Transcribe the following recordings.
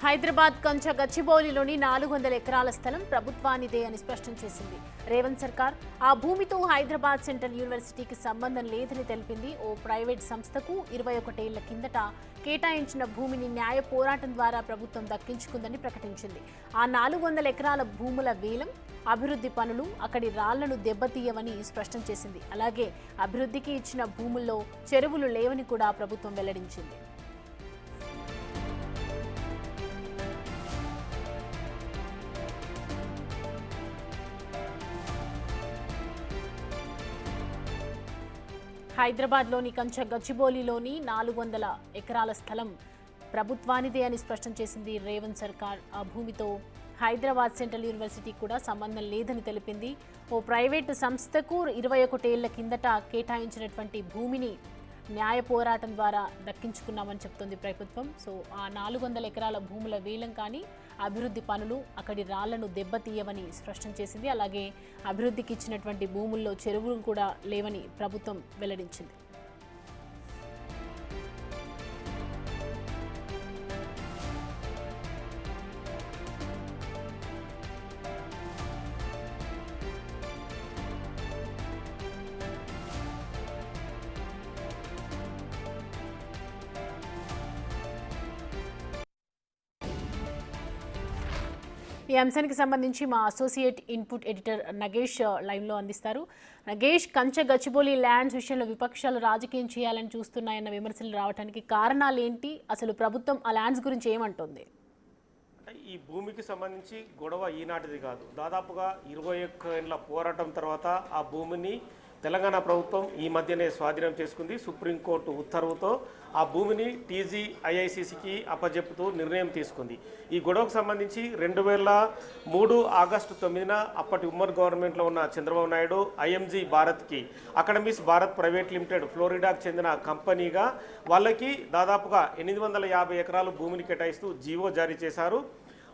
హైదరాబాద్ కంచ గచ్చిబౌలిలోని 400 ఎకరాల స్థలం ప్రభుత్వానిదే అని స్పష్టం చేసింది రేవంత్ సర్కార్. ఆ భూమితో హైదరాబాద్ సెంట్రల్ యూనివర్సిటీకి సంబంధం లేదని తెలిపింది. ఓ ప్రైవేట్ సంస్థకు 21 ఏళ్ల కిందట కేటాయించిన భూమిని న్యాయ పోరాటం ద్వారా ప్రభుత్వం దక్కించుకుందని ప్రకటించింది. ఆ 400 ఎకరాల భూముల వేలం, అభివృద్ధి పనులు అక్కడి రాళ్లను దెబ్బతీయవని స్పష్టం చేసింది. అలాగే అభివృద్ధికి ఇచ్చిన భూముల్లో చెరువులు లేవని కూడా ప్రభుత్వం వెల్లడించింది. హైదరాబాద్లోని కంచ గచ్చిబౌలిలోని 400 ఎకరాల స్థలం ప్రభుత్వానిదే అని స్పష్టం చేసింది రేవంత్ సర్కార్. ఆ భూమితో హైదరాబాద్ సెంట్రల్ యూనివర్సిటీ కూడా సంబంధం లేదని తెలిపింది. ఓ ప్రైవేటు సంస్థకు 21 ఏళ్ల కిందట కేటాయించినటువంటి భూమిని న్యాయ పోరాటం ద్వారా దక్కించుకున్నామని చెప్తోంది ప్రభుత్వం. సో ఆ 400 ఎకరాల భూముల వేలం కానీ అభివృద్ధి పనులు అక్కడి రాళ్లను దెబ్బతీయవని స్పష్టం చేసింది. అలాగే అభివృద్ధికి ఇచ్చినటువంటి భూముల్లో చెరువులు కూడా లేవని ప్రభుత్వం వెల్లడించింది. ఈ అంశానికి సంబంధించి మా అసోసియేట్ ఇన్పుట్ ఎడిటర్ నగేష్ లైవ్లో అందిస్తారు. నగేష్, కంచ గచ్చిబౌలి ల్యాండ్స్ విషయంలో విపక్షాలు రాజకీయం చేయాలని చూస్తున్నాయన్న విమర్శలు రావడానికి కారణాలు ఏంటి? అసలు ప్రభుత్వం ఆ ల్యాండ్స్ గురించి ఏమంటుంది? అంటే ఈ భూమికి సంబంధించి గొడవ ఈనాటిది కాదు. దాదాపుగా 21 ఏళ్ల పోరాటం తర్వాత ఆ భూమిని తెలంగాణ ప్రభుత్వం ఈ మధ్యనే స్వాధీనం చేసుకుంది. సుప్రీంకోర్టు ఉత్తర్వుతో ఆ భూమిని TGIICCకి అప్పజెప్పుతూ నిర్ణయం తీసుకుంది. ఈ గొడవకు సంబంధించి 2003 ఆగస్టు 9న అప్పటి ఉమ్మడి గవర్నమెంట్లో ఉన్న చంద్రబాబు నాయుడు IMG భారత్కి, అకాడమీస్ భారత్ ప్రైవేట్ లిమిటెడ్ ఫ్లోరిడాకు చెందిన కంపెనీగా వాళ్ళకి దాదాపుగా 850 ఎకరాలు భూమిని కేటాయిస్తూ జీవో జారీ చేశారు.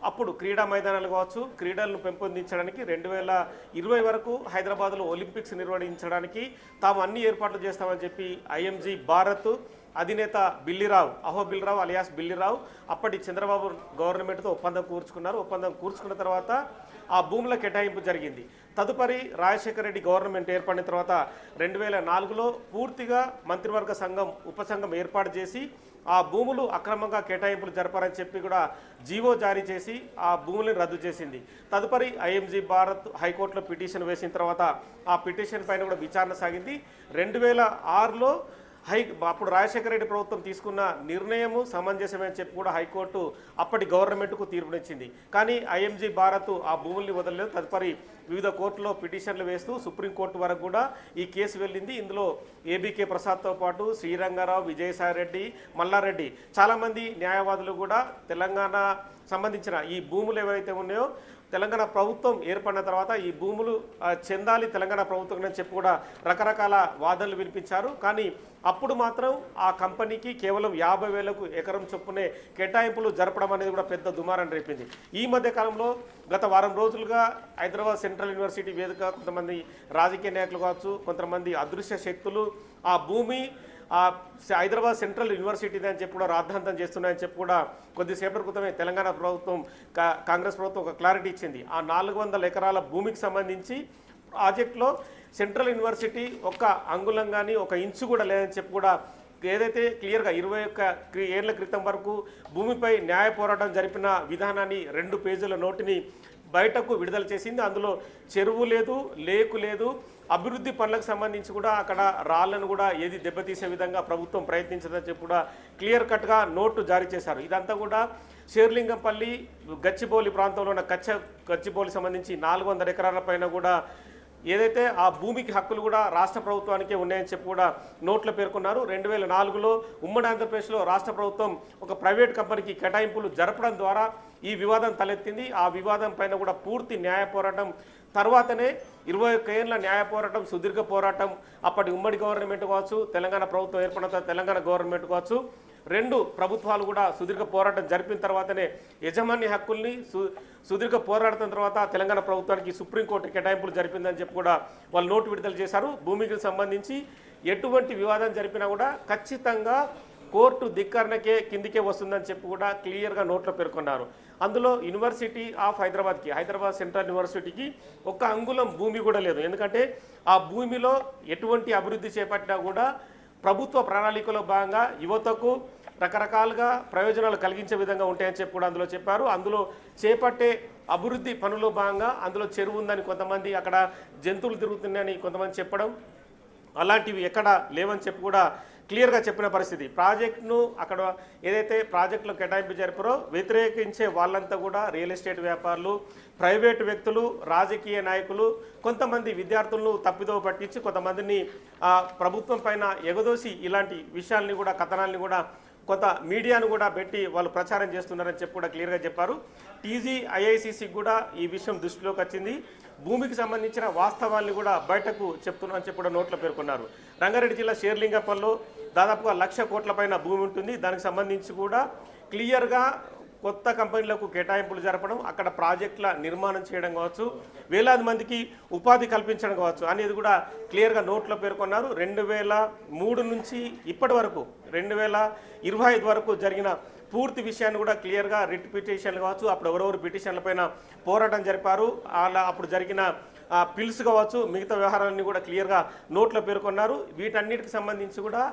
అప్పుడు క్రీడా మైదానాలు కావచ్చు, క్రీడలను పెంపొందించడానికి 2020 వరకు హైదరాబాద్లో ఒలింపిక్స్ నిర్వహించడానికి తాము అన్ని ఏర్పాట్లు చేస్తామని చెప్పి IMG భారత్ అధినేత బిల్లిరావు, అహో బిల్లిరావు అలియాస్ బిల్లిరావు అప్పటి చంద్రబాబు గవర్నమెంట్తో ఒప్పందం కూర్చుకున్నారు. ఒప్పందం కూర్చుకున్న తర్వాత ఆ భూముల కేటాయింపు జరిగింది. తదుపరి రాజశేఖర రెడ్డి గవర్నమెంట్ ఏర్పడిన తర్వాత 2004లో పూర్తిగా మంత్రివర్గ సంఘం ఉపసంఘం ఏర్పాటు చేసి ఆ భూములు అక్రమంగా కేటాయింపులు జరపారని చెప్పి కూడా జీవో జారీ చేసి ఆ భూములను రద్దు చేసింది. తదుపరి IMG భారత్ హైకోర్టులో పిటిషన్ వేసిన తర్వాత ఆ పిటిషన్ పైన కూడా విచారణ సాగింది. 2006లో అప్పుడు రాజశేఖర రెడ్డి ప్రభుత్వం తీసుకున్న నిర్ణయము సమంజసమే అని చెప్పి కూడా హైకోర్టు అప్పటి గవర్నమెంట్కు తీర్పునిచ్చింది. కానీ IMG భారత్ ఆ భూముల్ని వదలలేదు. తదుపరి వివిధ కోర్టులో పిటిషన్లు వేస్తూ సుప్రీంకోర్టు వరకు కూడా ఈ కేసు వెళ్ళింది. ఇందులో ABK ప్రసాద్తో పాటు శ్రీరంగారావు, విజయసాయిరెడ్డి, మల్లారెడ్డి చాలామంది న్యాయవాదులు కూడా తెలంగాణ సంబంధించిన ఈ భూములు ఏవైతే ఉన్నాయో తెలంగాణ ప్రభుత్వం ఏర్పడిన తర్వాత ఈ భూములు చెందాలి తెలంగాణ ప్రభుత్వం అని చెప్పి కూడా రకరకాల వాదనలు వినిపించారు. కానీ అప్పుడు మాత్రం ఆ కంపెనీకి కేవలం 50,000కు ఎకరం చొప్పునే కేటాయింపులు జరపడం అనేది కూడా పెద్ద దుమారం రేపింది. ఈ మధ్య కాలంలో గత వారం రోజులుగా హైదరాబాద్ సెంట్రల్ యూనివర్సిటీ వేదిక కొంతమంది రాజకీయ నాయకులు కావచ్చు, కొంతమంది అదృశ్య శక్తులు ఆ భూమి హైదరాబాద్ సెంట్రల్ యూనివర్సిటీ అని చెప్పి కూడా రాద్ధాంతం చేస్తున్నాయని చెప్పి కూడా కొద్దిసేపటి క్రితమే తెలంగాణ ప్రభుత్వం కాంగ్రెస్ ప్రభుత్వం ఒక క్లారిటీ ఇచ్చింది. ఆ 400 ఎకరాల భూమికి సంబంధించి ప్రాజెక్టులో సెంట్రల్ యూనివర్సిటీ ఒక్క అంగుళం కానీ ఒక ఇంచు కూడా లేదని చెప్పి కూడా ఏదైతే క్లియర్గా 21 ఏళ్ల క్రితం వరకు భూమిపై న్యాయ పోరాటం జరిపిన విధానాన్ని 2 పేజీల నోటిని బయటకు విడుదల చేసింది. అందులో చెరువు లేదు, లేకు లేదు, అభివృద్ధి పనులకు సంబంధించి కూడా అక్కడ రాళ్లను కూడా ఏది దెబ్బతీసే విధంగా ప్రభుత్వం ప్రయత్నించదని చెప్పి కూడా క్లియర్ కట్గా నోటు జారీ చేశారు. ఇదంతా కూడా షేర్లింగంపల్లి గచ్చిబౌలి ప్రాంతంలో ఉన్న గచ్చిబౌలి సంబంధించి 400 ఎకరాల పైన కూడా ఏదైతే ఆ భూమికి హక్కులు కూడా రాష్ట్ర ప్రభుత్వానికే ఉన్నాయని చెప్పి కూడా నోట్లో పేర్కొన్నారు. 2004లో ఉమ్మడి ఆంధ్రప్రదేశ్లో రాష్ట్ర ప్రభుత్వం ఒక ప్రైవేట్ కంపెనీకి కేటాయింపులు జరపడం ద్వారా ఈ వివాదం తలెత్తింది. ఆ వివాదం పైన కూడా పూర్తి న్యాయ పోరాటం తర్వాతనే 21 ఏళ్ల న్యాయ పోరాటం, సుదీర్ఘ పోరాటం, అప్పటి ఉమ్మడి గవర్నమెంట్ కావచ్చు, తెలంగాణ ప్రభుత్వం ఏర్పడిన తెలంగాణ గవర్నమెంట్ కావచ్చు, 2 ప్రభుత్వాలు కూడా సుదీర్ఘ పోరాటం జరిపిన తర్వాతనే యజమాని హక్కుల్ని సుదీర్ఘ పోరాటం తర్వాత తెలంగాణ ప్రభుత్వానికి సుప్రీంకోర్టు కేటాయింపులు జరిపిందని చెప్పి కూడా వాళ్ళు నోటు విడుదల చేశారు. భూమికి సంబంధించి ఎటువంటి వివాదం జరిపినా కూడా ఖచ్చితంగా కోర్టు ధిక్కరణకే కిందికే వస్తుందని చెప్పి కూడా క్లియర్గా నోట్లో పేర్కొన్నారు. అందులో యూనివర్సిటీ ఆఫ్ హైదరాబాద్కి, హైదరాబాద్ సెంట్రల్ యూనివర్సిటీకి ఒక్క అంగుళం భూమి కూడా లేదు. ఎందుకంటే ఆ భూమిలో ఎటువంటి అభివృద్ధి చేపట్టినా కూడా ప్రభుత్వ ప్రణాళికలో భాగంగా యువతకు రకరకాలుగా ప్రయోజనాలు కలిగించే విధంగా ఉంటాయని చెప్పి కూడా అందులో చెప్పారు. అందులో చేపట్టే అభివృద్ధి పనుల్లో భాగంగా అందులో చెరువు ఉందని కొంతమంది, అక్కడ జంతువులు తిరుగుతున్నాయని కొంతమంది చెప్పడం, అలాంటివి ఎక్కడ లేవని చెప్పి కూడా క్లియర్గా చెప్పిన పరిస్థితి. ప్రాజెక్టును అక్కడ ఏదైతే ప్రాజెక్టులో కేటాయింపు జరిపారో వ్యతిరేకించే వాళ్ళంతా కూడా రియల్ ఎస్టేట్ వ్యాపారులు, ప్రైవేటు వ్యక్తులు, రాజకీయ నాయకులు, కొంతమంది విద్యార్థులను తప్పిదో పట్టించి కొంతమందిని ప్రభుత్వం పైన ఎగదోసి ఇలాంటి విషయాల్ని కూడా, కథనాల్ని కూడా కొంత మీడియాను కూడా పెట్టి వాళ్ళు ప్రచారం చేస్తున్నారని చెప్పి కూడా క్లియర్గా చెప్పారు. TGIICC కూడా ఈ విషయం దృష్టిలోకి వచ్చింది. భూమికి సంబంధించిన వాస్తవాల్ని కూడా బయటకు చెప్తున్నారని చెప్పి కూడా నోట్లో పేర్కొన్నారు. రంగారెడ్డి జిల్లా షేర్లింగంపల్లిలో దాదాపుగా 1,00,000 కోట్ల పైన భూమి ఉంటుంది. దానికి సంబంధించి కూడా క్లియర్గా కొత్త కంపెనీలకు కేటాయింపులు జరపడం, అక్కడ ప్రాజెక్టుల నిర్మాణం చేయడం కావచ్చు, వేలాది మందికి ఉపాధి కల్పించడం కావచ్చు అనేది కూడా క్లియర్గా నోట్లో పేర్కొన్నారు. 2003 నుంచి ఇప్పటి వరకు 2025 వరకు జరిగిన పూర్తి విషయాన్ని కూడా క్లియర్గా రిట్ పిటిషన్లు కావచ్చు, అప్పుడు ఎవరెవరు పిటిషన్లపైన పోరాటం జరిపారు, అలా అప్పుడు జరిగిన పిల్స్ కావచ్చు, మిగతా వ్యవహారాలన్నీ కూడా క్లియర్గా నోట్లో పేర్కొన్నారు. వీటన్నిటికి సంబంధించి కూడా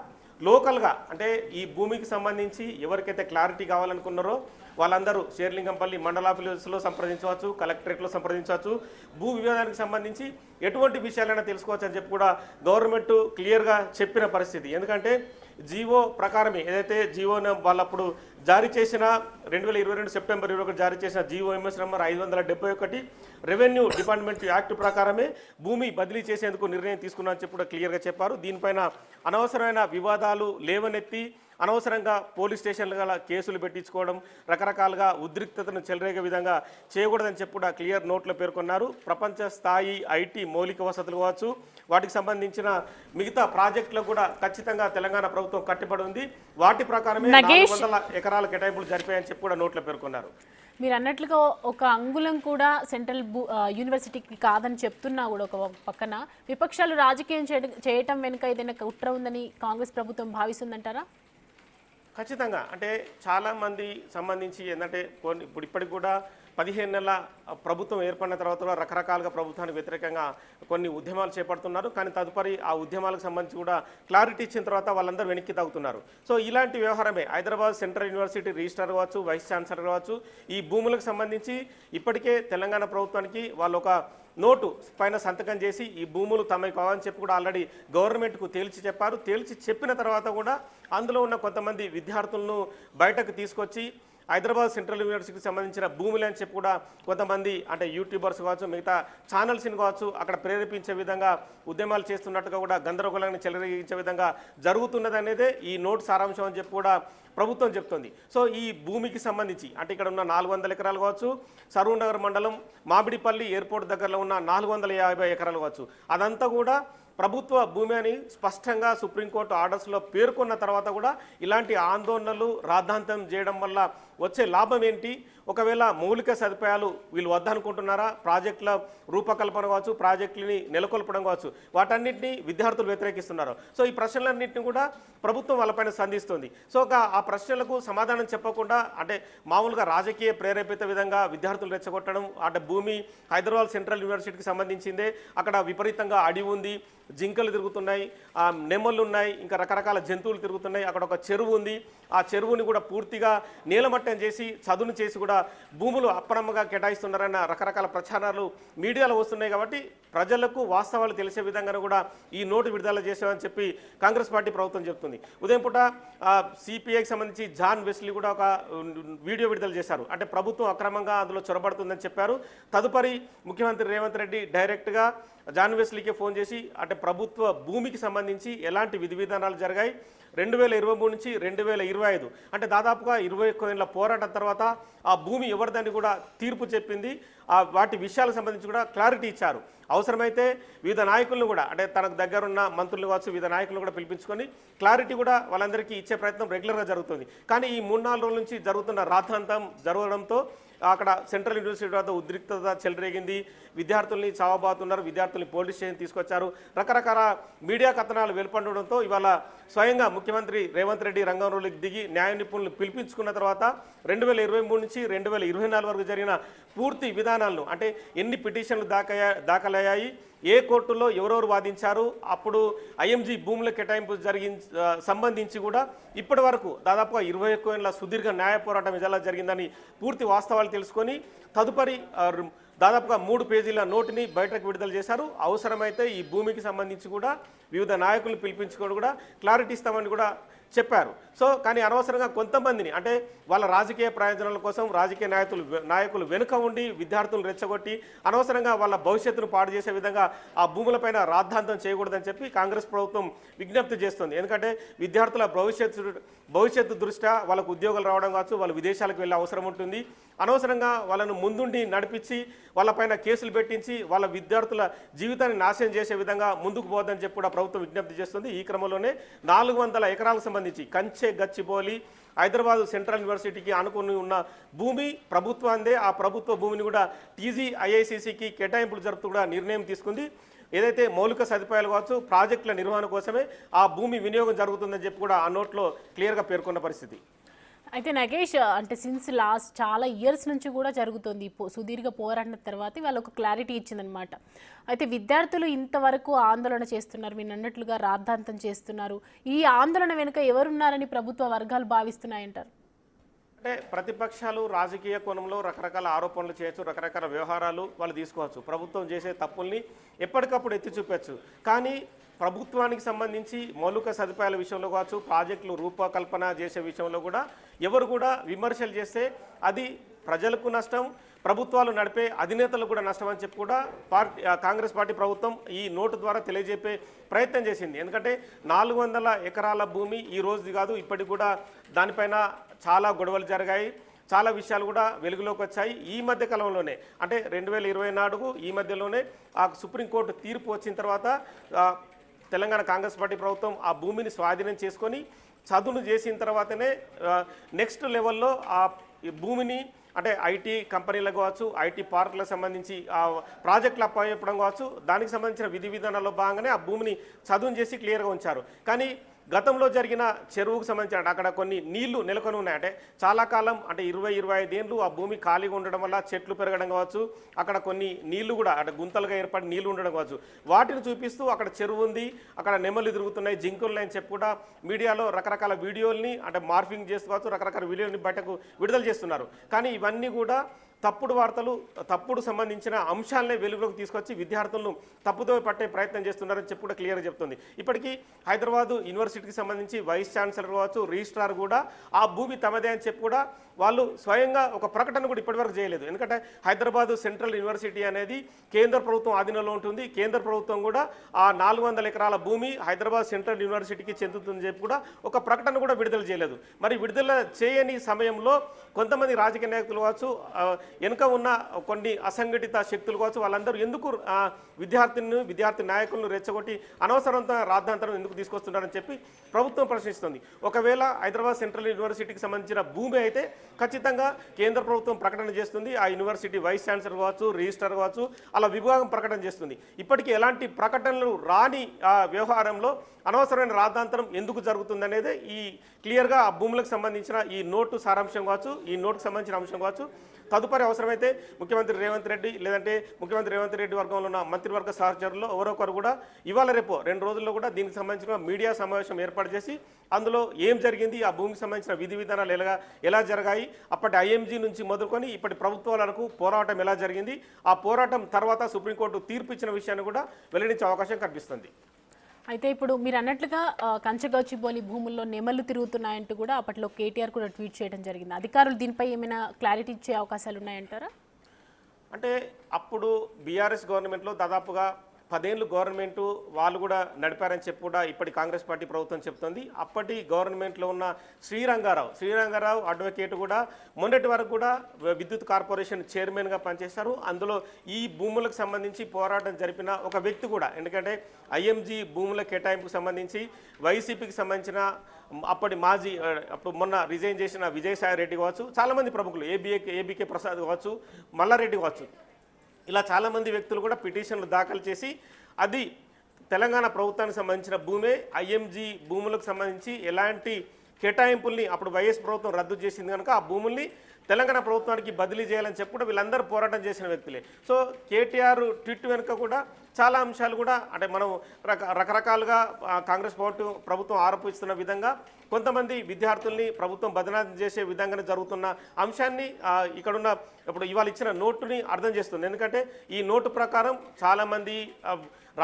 లోకల్గా అంటే ఈ భూమికి సంబంధించి ఎవరికైతే క్లారిటీ కావాలనుకున్నారో వాళ్ళందరూ షేర్లింగంపల్లి మండల ఆఫీసులో సంప్రదించవచ్చు, కలెక్టరేట్లో సంప్రదించవచ్చు. భూ వివాదానికి సంబంధించి ఎటువంటి విషయాలైనా తెలుసుకోవచ్చు అని చెప్పి కూడా గవర్నమెంట్ క్లియర్గా చెప్పిన పరిస్థితి. ఎందుకంటే జీవో ప్రకారమే ఏదైతే జీవోను వాళ్ళప్పుడు జారీ చేసిన 2022 సెప్టెంబర్ 21 జారీ చేసిన GO MS number 571 revenue department act ప్రకారమే భూమి బదిలీ చేసేందుకు నిర్ణయం తీసుకున్నారని చెప్పి కూడా క్లియర్గా చెప్పారు. దీనిపైన అనవసరమైన వివాదాలు లేవనెత్తి అనవసరంగా పోలీస్ స్టేషన్లు గల కేసులు పెట్టించుకోవడం, రకరకాలుగా ఉద్రిక్తతను చెలరేగే విధంగా చేయకూడదని చెప్పి కూడా క్లియర్ నోట్లో పేర్కొన్నారు. ప్రపంచ స్థాయి IT మౌలిక వసతులు కావచ్చు, వాటికి సంబంధించిన మిగతా ప్రాజెక్టులకు కూడా ఖచ్చితంగా తెలంగాణ ప్రభుత్వం కట్టుబడి ఉంది. వాటి ప్రకారమే 400 ఎకరాల కేటాయింపులు జరిపాయని చెప్పి కూడా నోట్లో పేర్కొన్నారు. మీరు అన్నట్లుగా ఒక అంగుళం కూడా సెంట్రల్ యూనివర్సిటీకి కాదని చెప్తున్నా కూడా ఒక పక్కన విపక్షాలు రాజకీయం చేయటం వెనుక ఏదైనా కుట్ర ఉందని కాంగ్రెస్ ప్రభుత్వం భావిస్తుందంటారా? ఖచ్చితంగా. అంటే చాలామంది సంబంధించి ఏంటంటే ఇప్పుడు ఇప్పటికి కూడా 15 నెలల ప్రభుత్వం ఏర్పడిన తర్వాత కూడా రకరకాలుగా ప్రభుత్వానికి వ్యతిరేకంగా కొన్ని ఉద్యమాలు చేపడుతున్నారు. కానీ తదుపరి ఆ ఉద్యమాలకు సంబంధించి కూడా క్లారిటీ ఇచ్చిన తర్వాత వాళ్ళందరూ వెనక్కి తగ్గుతున్నారు. సో ఇలాంటి వ్యవహారమే హైదరాబాద్ సెంట్రల్ యూనివర్సిటీ రిజిస్ట్రార్ కావచ్చు, వైస్ ఛాన్సలర్ కావచ్చు, ఈ భూములకు సంబంధించి ఇప్పటికే తెలంగాణ ప్రభుత్వానికి వాళ్ళు ఒక నోటు పైన సంతకం చేసి ఈ భూములు తమకు కావాలని చెప్పి కూడా ఆల్రెడీ గవర్నమెంట్కు తేల్చి చెప్పారు. తేల్చి చెప్పిన తర్వాత కూడా అందులో ఉన్న కొంతమంది విద్యార్థులను బయటకు తీసుకొచ్చి హైదరాబాద్ సెంట్రల్ యూనివర్సిటీకి సంబంధించిన భూములు అని చెప్పి కూడా కొంతమంది అంటే యూట్యూబర్స్ కావచ్చు, మిగతా ఛానల్స్ని కావచ్చు అక్కడ ప్రేరేపించే విధంగా ఉద్యమాలు చేస్తున్నట్టుగా కూడా గందరగోళాన్ని చెలరేగించే విధంగా జరుగుతున్నది అనేదే ఈ నోటు సారాంశం అని చెప్పి కూడా ప్రభుత్వం చెప్తుంది. సో ఈ భూమికి సంబంధించి అంటే ఇక్కడ ఉన్న 400 ఎకరాలు కావచ్చు, సరూర్ నగర్ మండలం మామిడిపల్లి ఎయిర్పోర్ట్ దగ్గరలో ఉన్న 450 ఎకరాలు కావచ్చు, అదంతా కూడా ప్రభుత్వ భూమి అని స్పష్టంగా సుప్రీంకోర్టు ఆర్డర్స్లో పేర్కొన్న తర్వాత కూడా ఇలాంటి ఆందోళనలు రాద్ధాంతం చేయడం వల్ల వచ్చే లాభం ఏంటి? ఒకవేళ మౌలిక సదుపాయాలు వీళ్ళు వద్దనుకుంటున్నారా? ప్రాజెక్టుల రూపకల్పన కావచ్చు, ప్రాజెక్టులని నెలకొల్పడం కావచ్చు, వాటన్నింటినీ విద్యార్థులు వ్యతిరేకిస్తున్నారు. సో ఈ ప్రశ్నలన్నింటినీ కూడా ప్రభుత్వం వాళ్ళపైన సంధిస్తుంది. సో ఆ ప్రశ్నలకు సమాధానం చెప్పకుండా అంటే మామూలుగా రాజకీయ ప్రేరేపిత విధంగా విద్యార్థులు రెచ్చగొట్టడం, అంటే భూమి హైదరాబాద్ సెంట్రల్ యూనివర్సిటీకి సంబంధించిందే, అక్కడ విపరీతంగా అడవి ఉంది, జింకలు తిరుగుతున్నాయి, నెమళ్ళు ఉన్నాయి, ఇంకా రకరకాల జంతువులు తిరుగుతున్నాయి, అక్కడ ఒక చెరువు ఉంది, ఆ చెరువుని కూడా పూర్తిగా నీలమట్టం చేసి చదును చేసి కూడా భూములు అప్పనమ్మగా కేటాయిస్తున్నారన్న రకరకాల ప్రచారాలు మీడియాలో వస్తున్నాయి. కాబట్టి ప్రజలకు వాస్తవాలు తెలిసే విధంగా కూడా ఈ నోటు విడుదల చేసామని చెప్పి కాంగ్రెస్ పార్టీ ప్రభుత్వం చెప్తుంది. ఉదయం పూట CPIకి సంబంధించి జాన్ వెస్లీ కూడా ఒక వీడియో విడుదల చేశారు. అంటే ప్రభుత్వం అక్రమంగా అందులో చొరబడుతుందని చెప్పారు. తదుపరి ముఖ్యమంత్రి రేవంత్ రెడ్డి డైరెక్ట్గా జాన్ వెస్లీకి ఫోన్ చేసి అంటే ప్రభుత్వ భూమికి సంబంధించి ఎలాంటి విధి విధానాలు జరిగాయి, 2023 నుంచి 2025 అంటే దాదాపుగా 21 ఏళ్ల పోరాటం తర్వాత ఆ భూమి ఎవరిదని కూడా తీర్పు చెప్పింది. వాటి విషయాలకు సంబంధించి కూడా క్లారిటీ ఇచ్చారు. అవసరమైతే వివిధ నాయకులను కూడా అంటే తనకు దగ్గరున్న మంత్రులు కావచ్చు, వివిధ నాయకులను కూడా పిలిపించుకొని క్లారిటీ కూడా వాళ్ళందరికీ ఇచ్చే ప్రయత్నం రెగ్యులర్గా జరుగుతుంది. కానీ ఈ 3-4 రోజుల నుంచి జరుగుతున్న రాద్ధాంతం జరగడంతో అక్కడ సెంట్రల్ యూనివర్సిటీ వద్ద ఉద్రిక్తత చెలరేగింది. విద్యార్థుల్ని చావబాతున్నారు, విద్యార్థుల్ని పోలీస్ స్టేషన్ తీసుకొచ్చారు. రకరకాల మీడియా కథనాలు వెలుపడడంతో ఇవాళ స్వయంగా ముఖ్యమంత్రి రేవంత్ రెడ్డి రంగంలోకి దిగి న్యాయ నిపుణులు పిలిపించుకున్న తర్వాత 2023 నుంచి 2024 వరకు జరిగిన పూర్తి విధానాలను, అంటే ఎన్ని పిటిషన్లు దాఖలయ్యాయి, ఏ కోర్టులో ఎవరెవరు వాదించారు, అప్పుడు ఐఎంజీ భూముల కేటాయింపు సంబంధించి కూడా ఇప్పటి వరకు దాదాపుగా 21 ఏళ్ల సుదీర్ఘ న్యాయ పోరాటం ఎలా జరిగిందని పూర్తి వాస్తవాలు తెలుసుకొని తదుపరి దాదాపుగా 3 పేజీల నోటుని బయటకు విడుదల చేశారు. అవసరమైతే ఈ భూమికి సంబంధించి కూడా వివిధ నాయకులు పిలిపించుకొని కూడా క్లారిటీ ఇస్తామని కూడా చెప్పారు. సో కానీ అనవసరంగా కొంతమందిని, అంటే వాళ్ళ రాజకీయ ప్రయోజనాల కోసం రాజకీయ నాయకులు వెనుక ఉండి విద్యార్థులను రెచ్చగొట్టి అనవసరంగా వాళ్ళ భవిష్యత్తును పాడు చేసే విధంగా ఆ భూములపైన రాద్ధాంతం చేయకూడదని చెప్పి కాంగ్రెస్ ప్రభుత్వం విజ్ఞప్తి చేస్తుంది. ఎందుకంటే విద్యార్థుల భవిష్యత్తు దృష్ట్యా వాళ్ళకు ఉద్యోగాలు రావడం కావచ్చు, వాళ్ళు విదేశాలకు వెళ్ళే అవసరం ఉంటుంది. అనవసరంగా వాళ్ళను ముందుండి నడిపించి వాళ్ళపైన కేసులు పెట్టించి వాళ్ళ విద్యార్థుల జీవితాన్ని నాశనం చేసే విధంగా ముందుకు పోదని చెప్పి కూడా ప్రభుత్వం విజ్ఞప్తి చేస్తుంది. ఈ క్రమంలోనే 400 ఎకరాలకు సంబంధించి కంచె గచ్చిబౌలి హైదరాబాద్ సెంట్రల్ యూనివర్సిటీకి ఆనుకుని ఉన్న భూమి ప్రభుత్వాందే. ఆ ప్రభుత్వ భూమిని కూడా TGIICCకి కేటాయింపులు జరుపుతూ కూడా నిర్ణయం తీసుకుంది. ఏదైతే మౌలిక సదుపాయాలు కావచ్చు, ప్రాజెక్టుల నిర్వహణ కోసమే ఆ భూమి వినియోగం జరుగుతుందని చెప్పి కూడా ఆ నోట్లో క్లియర్గా పేర్కొన్న పరిస్థితి. అయితే నగేష్, అంటే సిన్స్ లాస్ట్ చాలా ఇయర్స్ నుంచి కూడా జరుగుతుంది సుదీర్ఘ పోరాటం తర్వాత వాళ్ళు ఒక క్లారిటీ ఇచ్చిందనమాట. అయితే విద్యార్థులు ఇంతవరకు ఆందోళన చేస్తున్నారు, మీరు అన్నట్లుగా రాద్ధాంతం చేస్తున్నారు. ఈ ఆందోళన వెనుక ఎవరున్నారని ప్రభుత్వ వర్గాలు భావిస్తున్నాయంటారు? అంటే ప్రతిపక్షాలు రాజకీయ కోణంలో రకరకాల ఆరోపణలు చేయొచ్చు, రకరకాల వ్యవహారాలు వాళ్ళు తీసుకోవచ్చు, ప్రభుత్వం చేసే తప్పుల్ని ఎప్పటికప్పుడు ఎత్తి చూపచ్చు. కానీ ప్రభుత్వానికి సంబంధించి మౌలిక సదుపాయాల విషయంలో కావచ్చు, ప్రాజెక్టులు రూపకల్పన చేసే విషయంలో కూడా ఎవరు కూడా విమర్శలు చేస్తే అది ప్రజలకు నష్టం, ప్రభుత్వాలు నడిపే అధినేతలకు కూడా నష్టం అని చెప్పి కూడా కాంగ్రెస్ పార్టీ ప్రభుత్వం ఈ నోటు ద్వారా తెలియజెప్పే ప్రయత్నం చేసింది. ఎందుకంటే 400 ఎకరాల భూమి ఈ రోజు కాదు, ఇప్పటికి కూడా దానిపైన చాలా గొడవలు జరిగాయి, చాలా విషయాలు కూడా వెలుగులోకి వచ్చాయి. ఈ మధ్య కాలంలోనే, అంటే 2024 ఈ మధ్యలోనే ఆ సుప్రీంకోర్టు తీర్పు వచ్చిన తర్వాత తెలంగాణ కాంగ్రెస్ పార్టీ ప్రభుత్వం ఆ భూమిని స్వాధీనం చేసుకొని చదును చేసిన తర్వాతనే నెక్స్ట్ లెవెల్లో ఆ భూమిని, అంటే ఐటీ కంపెనీలకు కావచ్చు, ఐటీ పార్కులకు సంబంధించి ఆ ప్రాజెక్టులు అప్పచెప్పడం కావచ్చు, దానికి సంబంధించిన విధి విధానాల్లో భాగంగానే ఆ భూమిని చదును చేసి క్లియర్గా ఉంచారు. కానీ గతంలో జరిగిన చెరువుకు సంబంధించిన అక్కడ కొన్ని నీళ్లు నెలకొని ఉన్నాయి. అంటే చాలా కాలం, అంటే 20-25 ఏళ్ళు ఆ భూమి ఖాళీగా ఉండడం వల్ల చెట్లు పెరగడం కావచ్చు, అక్కడ కొన్ని నీళ్లు కూడా అంటే గుంతలుగా ఏర్పడి నీళ్లు ఉండడం కావచ్చు, వాటిని చూపిస్తూ అక్కడ చెరువు ఉంది, అక్కడ నెమలు తిరుగుతున్నాయి, జింకులు అని చెప్పి కూడా మీడియాలో రకరకాల వీడియోల్ని అంటే మార్ఫింగ్ చేస్తూ కావచ్చు, రకరకాల వీడియోని బయటకు విడుదల చేస్తున్నారు. కానీ ఇవన్నీ కూడా తప్పుడు వార్తలు, తప్పుడు సంబంధించిన అంశాలనే వెలుగులోకి తీసుకొచ్చి విద్యార్థులను తప్పుదో పట్టే ప్రయత్నం చేస్తున్నారని చెప్పి కూడా క్లియర్గా చెప్తుంది. ఇప్పటికీ హైదరాబాద్ యూనివర్సిటీకి సంబంధించి వైస్ ఛాన్సలర్ కావచ్చు, రిజిస్ట్రార్ కూడా ఆ భూమి తమదే అని చెప్పి కూడా వాళ్ళు స్వయంగా ఒక ప్రకటన కూడా ఇప్పటివరకు చేయలేదు. ఎందుకంటే హైదరాబాద్ సెంట్రల్ యూనివర్సిటీ అనేది కేంద్ర ప్రభుత్వం ఆధీనంలో ఉంటుంది. కేంద్ర ప్రభుత్వం కూడా ఆ 400 ఎకరాల భూమి హైదరాబాద్ సెంట్రల్ యూనివర్సిటీకి చెందుతుందని చెప్పి కూడా ఒక ప్రకటన కూడా విడుదల చేయలేదు. మరి విడుదల చేయని సమయంలో కొంతమంది రాజకీయ నాయకులు కావచ్చు, వెనుక ఉన్న కొన్ని అసంఘటిత శక్తులు కావచ్చు, వాళ్ళందరూ ఎందుకు విద్యార్థి నాయకులను రెచ్చగొట్టి అనవసరంగా రాద్ధాంతరం ఎందుకు తీసుకొస్తున్నారని చెప్పి ప్రభుత్వం ప్రశ్నిస్తుంది. ఒకవేళ హైదరాబాద్ సెంట్రల్ యూనివర్సిటీకి సంబంధించిన భూమి అయితే ఖచ్చితంగా కేంద్ర ప్రభుత్వం ప్రకటన చేస్తుంది. ఆ యూనివర్సిటీ వైస్ ఛాన్సలర్ కావచ్చు, రిజిస్ట్రార్ కావచ్చు, అలా విభాగం ప్రకటన చేస్తుంది. ఇప్పటికీ ఎలాంటి ప్రకటనలు రాని ఆ వ్యవహారంలో అనవసరమైన రాద్ధాంతరం ఎందుకు జరుగుతుందనేది ఈ క్లియర్గా ఆ భూములకు సంబంధించిన ఈ నోటు సారాంశం కావచ్చు, ఈ నోటుకు సంబంధించిన అంశం కావచ్చు, తదుపరి అవసరమైతే ముఖ్యమంత్రి రేవంత్ రెడ్డి లేదంటే ముఖ్యమంత్రి రేవంత్ రెడ్డి వర్గంలో ఉన్న మంత్రివర్గ సహచరుల్లో ఎవరొకరు కూడా ఇవాళ రేపు 2 రోజుల్లో కూడా దీనికి సంబంధించిన మీడియా సమావేశం ఏర్పాటు చేసి అందులో ఏం జరిగింది, ఆ భూమికి సంబంధించిన విధి విధానాలు ఎలా జరిగాయి, అప్పటి ఐఎంజీ నుంచి మొదలుకొని ఇప్పటి ప్రభుత్వాల వరకు పోరాటం ఎలా జరిగింది, ఆ పోరాటం తర్వాత సుప్రీంకోర్టు తీర్పు ఇచ్చిన విషయాన్ని కూడా వెల్లడించే అవకాశం కనిపిస్తుంది. అయితే ఇప్పుడు మీరు అన్నట్లుగా కంచగచ్చిబౌలి భూముల్లో నెమళ్ళు తిరుగుతున్నాయంటూ కూడా అప్పట్లో కేటీఆర్ కూడా ట్వీట్ చేయడం జరిగింది. అధికారులు దీనిపై ఏమైనా క్లారిటీ ఇచ్చే అవకాశాలు ఉన్నాయంటారా? అంటే అప్పుడు బీఆర్ఎస్ గవర్నమెంట్లో దాదాపుగా 10 ఏళ్ళు గవర్నమెంట్ వాళ్ళు కూడా నడిపారని చెప్పి కూడా ఇప్పటి కాంగ్రెస్ పార్టీ ప్రభుత్వం చెప్తుంది. అప్పటి గవర్నమెంట్లో ఉన్న శ్రీరంగారావు అడ్వకేట్ కూడా మొన్నటి వరకు కూడా విద్యుత్ కార్పొరేషన్ చైర్మన్గా పనిచేశారు. అందులో ఈ భూములకు సంబంధించి పోరాటం జరిపిన ఒక వ్యక్తి కూడా, ఎందుకంటే ఐఎంజీ భూముల కేటాయింపుకు సంబంధించి వైసీపీకి సంబంధించిన అప్పటి మాజీ అప్పుడు మొన్న రిజైన్ చేసిన విజయసాయి రెడ్డి కావచ్చు, చాలామంది ప్రముఖులు ఏబీకే ప్రసాద్ కావచ్చు, మల్లారెడ్డి కావచ్చు, ఇలా చాలామంది వ్యక్తులు కూడా పిటిషన్లు దాఖలు చేసి అది తెలంగాణ ప్రభుత్వానికి సంబంధించిన భూమే, ఐఎంజీ భూములకు సంబంధించి ఎలాంటి కేటాయింపుల్ని అప్పుడు వైఎస్ ప్రభుత్వం రద్దు చేసింది కనుక ఆ భూముల్ని తెలంగాణ ప్రభుత్వానికి బదిలీ చేయాలని చెప్పి కూడా వీళ్ళందరూ పోరాటం చేసిన వ్యక్తులే. సో కేటీఆర్ ట్వీట్ వెనుక కూడా చాలా అంశాలు కూడా అంటే మనం రకరకాలుగా కాంగ్రెస్ ప్రభుత్వం ఆరోపిస్తున్న విధంగా కొంతమంది విద్యార్థుల్ని ప్రభుత్వం బదనాం చేసే విధంగానే జరుగుతున్న అంశాన్ని ఇక్కడున్న ఇప్పుడు ఇవాళ ఇచ్చిన నోటుని అర్థం చేస్తుంది. ఎందుకంటే ఈ నోటు ప్రకారం చాలామంది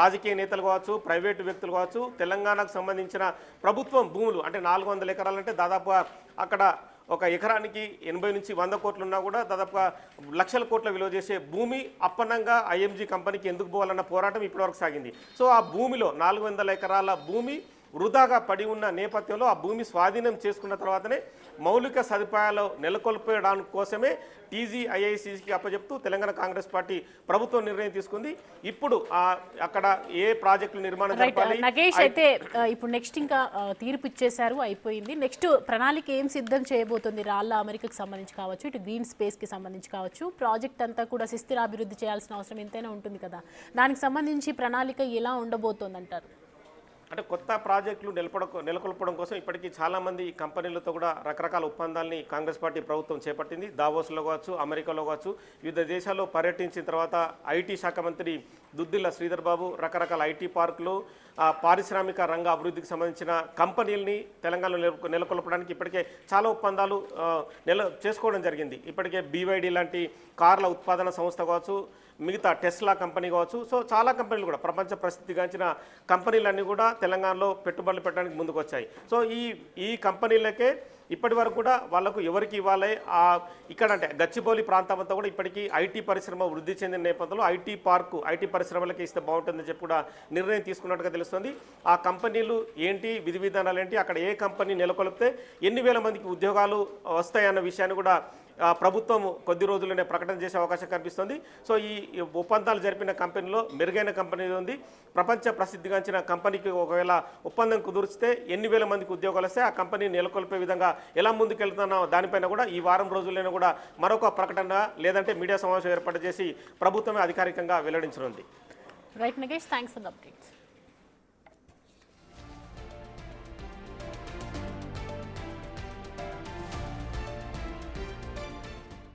రాజకీయ నేతలు కావచ్చు, ప్రైవేటు వ్యక్తులు కావచ్చు, తెలంగాణకు సంబంధించిన ప్రభుత్వం భూములు అంటే 400 ఎకరాలంటే దాదాపుగా అక్కడ ఒక ఎకరానికి 80 నుంచి 100 కోట్లు ఉన్నా కూడా దాదాపుగా లక్షల కోట్ల విలువ చేసే భూమి అప్పనంగా ఐఎంజీ కంపెనీకి ఎందుకు పోవాలన్న పోరాటం ఇప్పటివరకు సాగింది. సో ఆ భూమిలో 400 ఎకరాల భూమి వృధాగా పడి ఉన్న నేపథ్యంలో ఆ భూమి స్వాధీనం చేసుకున్న తర్వాతనే మౌలిక సదుపాయాలు నెలకొల్పడానికి కోసమే టీజీఐఐసికి అప్పచెప్తూ తెలంగాణ కాంగ్రెస్ పార్టీ ప్రభుత్వం నిర్ణయం తీసుకుంది. ఇప్పుడు అక్కడ ఏ ప్రాజెక్టుల నిర్మాణం జరపాలి. నగేష్ అయితే ఇప్పుడు నెక్స్ట్ ఇంకా తీర్పు ఇచ్చేశారు, అయిపోయింది. నెక్స్ట్ ప్రణాళిక ఏం సిద్ధం చేయబోతుంది? రాళ్ల అమెరికాకి సంబంధించి కావచ్చు, ఇటు గ్రీన్ స్పేస్కి సంబంధించి కావచ్చు, ప్రాజెక్ట్ అంతా కూడా సుస్థిరాభివృద్ధి చేయాల్సిన అవసరం ఎంతైనా ఉంటుంది కదా, దానికి సంబంధించి ప్రణాళిక ఎలా ఉండబోతోంది అంటారు? అంటే కొత్త ప్రాజెక్టులు నెలకొల్పడం కోసం ఇప్పటికీ చాలామంది కంపెనీలతో కూడా రకరకాల ఒప్పందాలని కాంగ్రెస్ పార్టీ ప్రభుత్వం చేపట్టింది. దావోస్లో కావచ్చు, అమెరికాలో కావచ్చు, వివిధ దేశాల్లో పర్యటించిన తర్వాత ఐటీ శాఖ మంత్రి దుద్దిల్ల శ్రీధర్ బాబు రకరకాల ఐటీ పార్కులు, పారిశ్రామిక రంగ అభివృద్ధికి సంబంధించిన కంపెనీలని తెలంగాణలో నెలకొల్పడానికి ఇప్పటికే చాలా ఒప్పందాలు చేసుకోవడం జరిగింది. ఇప్పటికే BYD లాంటి కార్ల ఉత్పాదన సంస్థ కావచ్చు, మిగతా టెస్లా కంపెనీ కావచ్చు, సో చాలా కంపెనీలు కూడా ప్రపంచ ప్రసిద్ధిగాంచిన కంపెనీలన్నీ కూడా తెలంగాణలో పెట్టుబడులు పెట్టడానికి ముందుకు వచ్చాయి. సో ఈ కంపెనీలకే ఇప్పటి వరకు కూడా వాళ్ళకు ఎవరికి ఇవ్వాలి ఇక్కడ అంటే గచ్చిబౌలి ప్రాంతం అంతా కూడా ఇప్పటికీ ఐటీ పరిశ్రమ వృద్ధి చెందిన నేపథ్యంలో ఐటీ పరిశ్రమలకి ఇస్తే బాగుంటుందని చెప్పి కూడా నిర్ణయం తీసుకున్నట్టుగా తెలుస్తుంది. ఆ కంపెనీలు ఏంటి, విధి విధానాలు ఏంటి, అక్కడ ఏ కంపెనీ నెలకొల్పితే ఎన్ని వేల మందికి ఉద్యోగాలు వస్తాయన్న విషయాన్ని కూడా ప్రభుత్వం కొద్ది రోజుల్లోనే ప్రకటన చేసే అవకాశం కనిపిస్తుంది. సో ఈ ఒప్పందాలు జరిపిన కంపెనీలో మెరుగైన కంపెనీ ఉంది. ప్రపంచ ప్రసిద్ధిగాంచిన కంపెనీకి ఒకవేళ ఒప్పందం కుదిరిస్తే ఎన్ని వేల మందికి ఉద్యోగాలు వస్తే ఆ కంపెనీ నెలకొల్పే విధంగా ఎలా ముందుకెళ్తున్నా దానిపైన కూడా ఈ వారం రోజుల్లోనే కూడా మరొక ప్రకటన లేదంటే మీడియా సమావేశం ఏర్పాటు చేసి ప్రభుత్వమే అధికారికంగా వెల్లడించనుంది. Right Nagesh, thanks for the updates.